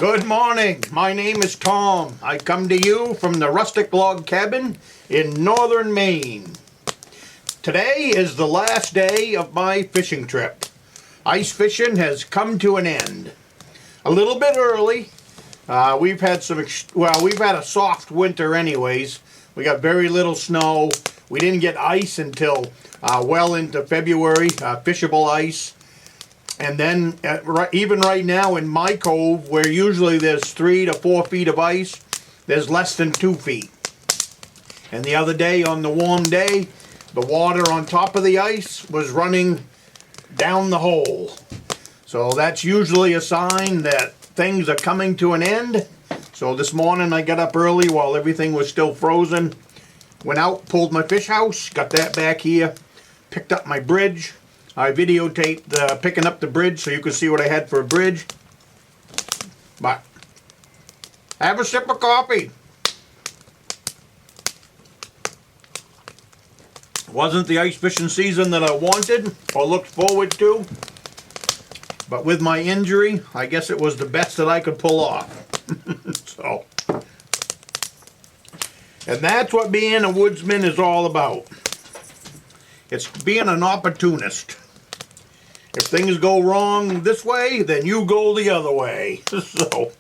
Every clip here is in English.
Good morning. My name is Tom. I come to you from the Rustic log cabin in Northern Maine. Today is the last day of my fishing trip. Ice fishing has come to an end. A little bit early. We've had a soft winter anyways. We got very little snow. We didn't get ice until well into February, fishable ice. And then, even right now in my cove, where usually there's 3 to 4 feet of ice, there's less than 2 feet. And the other day, on the warm day, the water on top of the ice was running down the hole. So that's usually a sign that things are coming to an end. So this morning I got up early while everything was still frozen. Went out, pulled my fish house, got that back here, picked up my bridge. I videotaped picking up the bridge so you can see what I had for a bridge. But have a sip of coffee. Wasn't the ice fishing season that I wanted or looked forward to. But with my injury, I guess it was the best that I could pull off. So, and that's what being a woodsman is all about. It's being an opportunist. If things go wrong this way, then you go the other way. So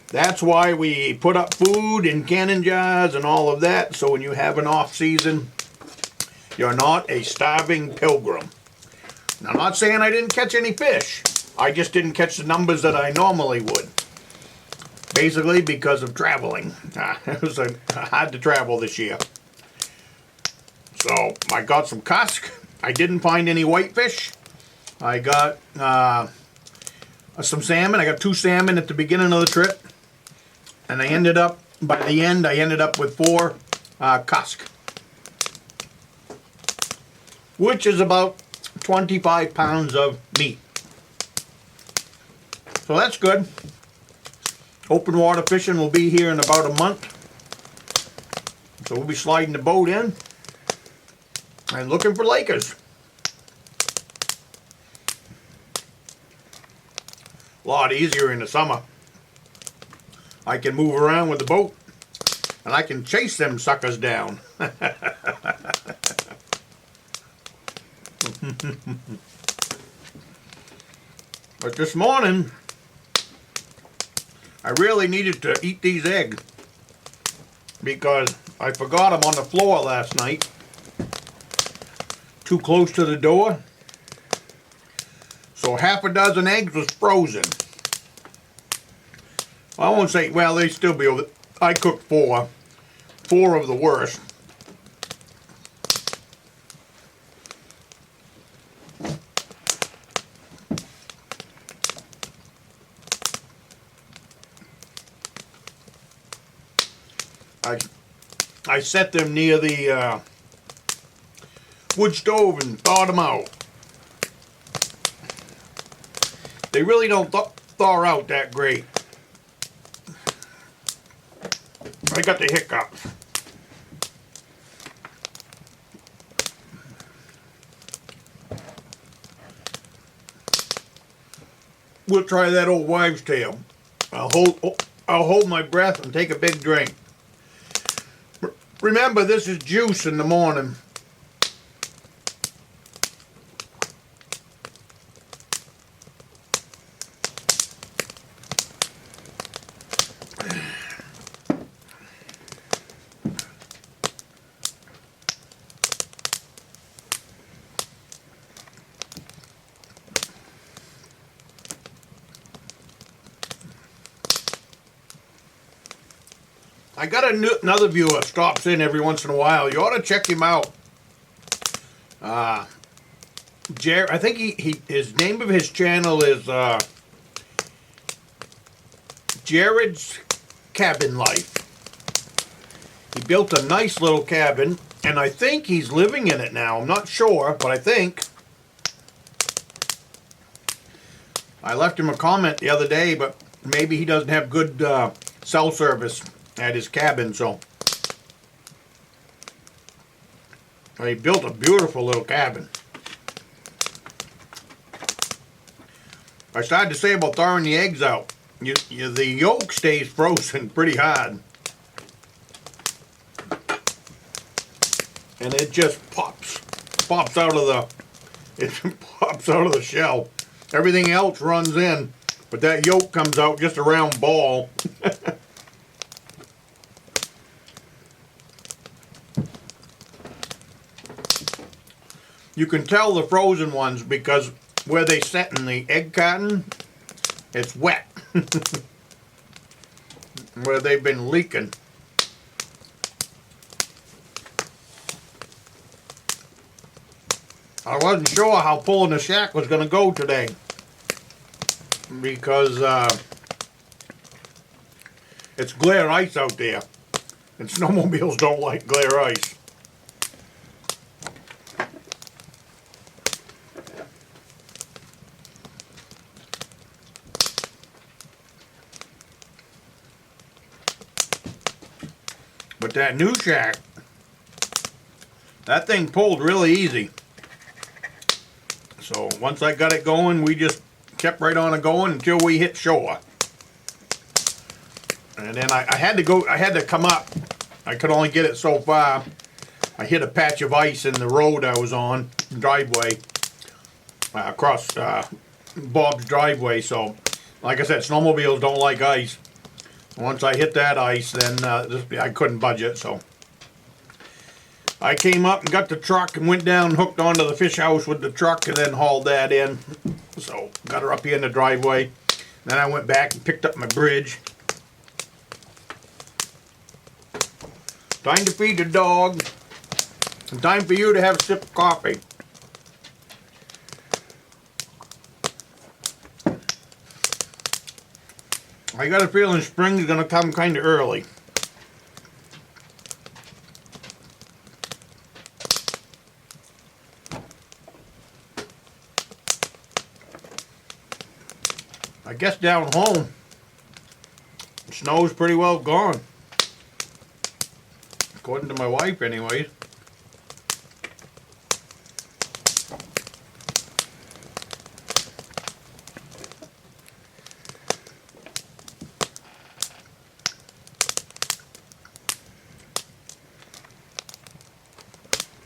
that's why we put up food in canning jars and all of that, so when you have an off season, you're not a starving pilgrim. Now, I'm not saying I didn't catch any fish. I just didn't catch the numbers that I normally would. Basically because of traveling. It was hard to travel this year. So I got some cusk. I didn't find any whitefish. I got some salmon. I got 2 salmon at the beginning of the trip. And I ended up, by the end, I ended up with 4 cusk. Which is about 25 pounds of meat. So that's good. Open water fishing will be here in about a month. So we'll be sliding the boat in and looking for Lakers. A lot easier in the summer. I can move around with the boat and I can chase them suckers down. But this morning, I really needed to eat these eggs because I forgot them on the floor last night. Too close to the door. So half a dozen eggs was frozen. I won't say, well, they still be over. I cooked 4 of the worst. I set them near the wood stove and thawed them out. They really don't thaw out that great. I got the hiccups. We'll try that old wives' tale. I'll hold my breath and take a big drink. Remember, this is juice in the morning. I got another viewer stops in every once in a while. You ought to check him out. I think his name of his channel is Jared's Cabin Life. He built a nice little cabin, and I think he's living in it now. I'm not sure, but I think. I left him a comment the other day, but maybe he doesn't have good cell service at his cabin, so he built a beautiful little cabin. I started to say about throwing the eggs out. the yolk stays frozen pretty hard. And it just pops out of the shell. Everything else runs in, but that yolk comes out just a round ball. You can tell the frozen ones because where they set in the egg carton, it's wet. Where they've been leaking. I wasn't sure how pulling the shack was going to go today because it's glare ice out there, and snowmobiles don't like glare ice. But that new shack, that thing pulled really easy. So once I got it going, we just kept right on it going until we hit shore. And then I had to come up. I could only get it so far. I hit a patch of ice in the road I was on, driveway, across Bob's driveway. So, like I said, snowmobiles don't like ice. Once I hit that ice, then I couldn't budge it, so. I came up and got the truck and went down and hooked onto the fish house with the truck and then hauled that in. So, got her up here in the driveway. Then I went back and picked up my bridge. Time to feed the dog. And time for you to have a sip of coffee. I got a feeling spring's gonna come kind of early. I guess down home, the snow's pretty well gone. According to my wife, anyways.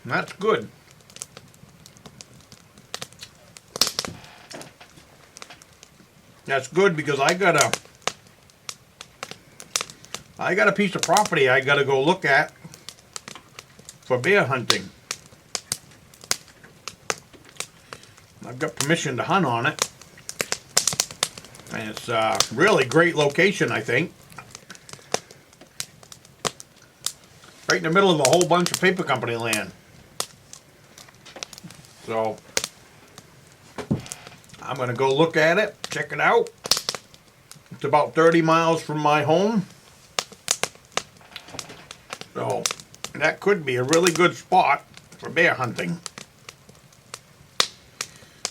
And that's good. That's good because I got a piece of property I got to go look at for bear hunting. I've got permission to hunt on it. And it's a really great location, I think. Right in the middle of a whole bunch of paper company land. So, I'm going to go look at it, check it out. It's about 30 miles from my home. So, that could be a really good spot for bear hunting.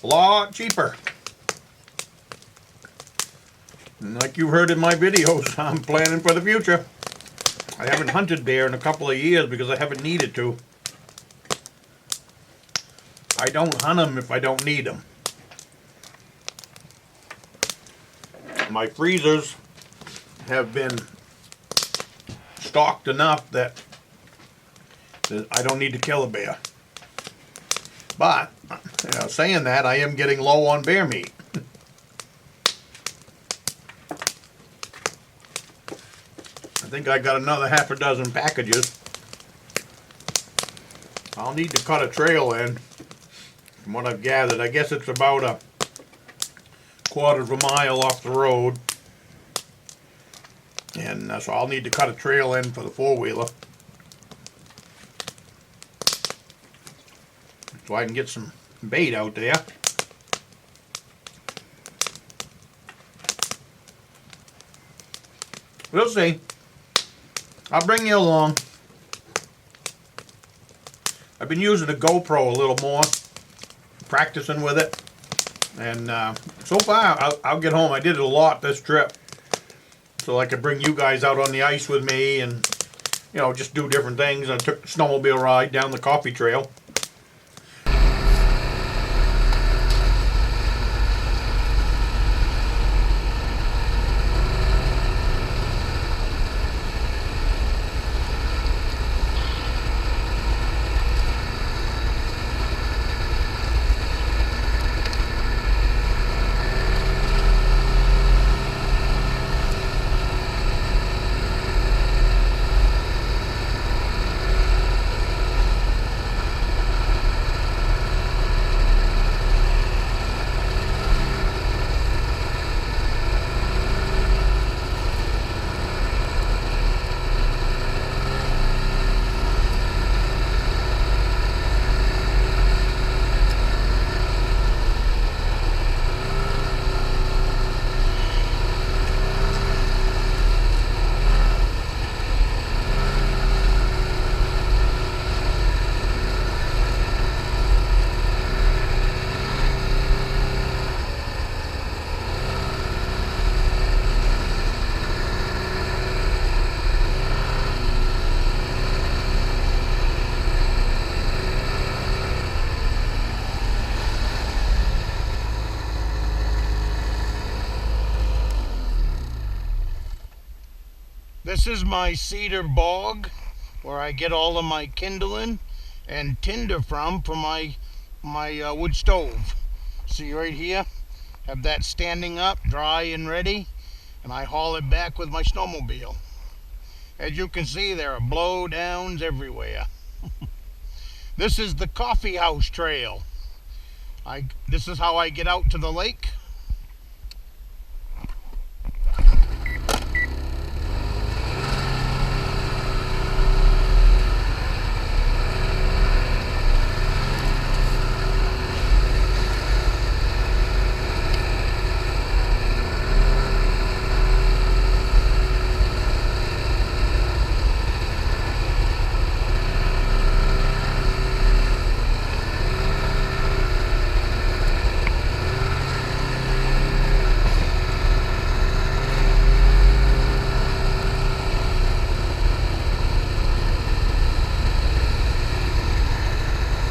A lot cheaper. And like you heard in my videos, I'm planning for the future. I haven't hunted bear in a couple of years because I haven't needed to. I don't hunt them if I don't need them. My freezers have been stocked enough that I don't need to kill a bear. But, saying that, I am getting low on bear meat. I think I got another half a dozen packages. I'll need to cut a trail in. From what I've gathered, I guess it's about a quarter of a mile off the road. And so I'll need to cut a trail in for the four-wheeler. So I can get some bait out there. We'll see. I'll bring you along. I've been using the GoPro a little more, practicing with it, and so far I'll get home. I did it a lot this trip, so I could bring you guys out on the ice with me and, just do different things. I took a snowmobile ride down the coffee trail. This is my Cedar Bog, where I get all of my kindling and tinder from for my wood stove. See right here, have that standing up, dry and ready, and I haul it back with my snowmobile. As you can see, there are blowdowns everywhere. This is the coffee house trail. This is how I get out to the lake.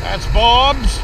That's Bob's.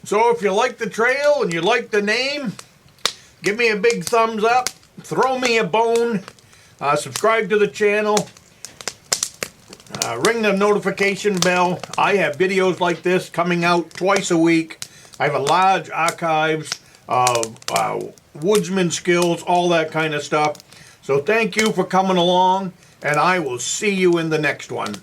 So if you like the trail and you like the name, give me a big thumbs up, throw me a bone, subscribe to the channel, ring the notification bell. I have videos like this coming out twice a week. I have a large archives of woodsman skills, all that kind of stuff. So thank you for coming along, and I will see you in the next one.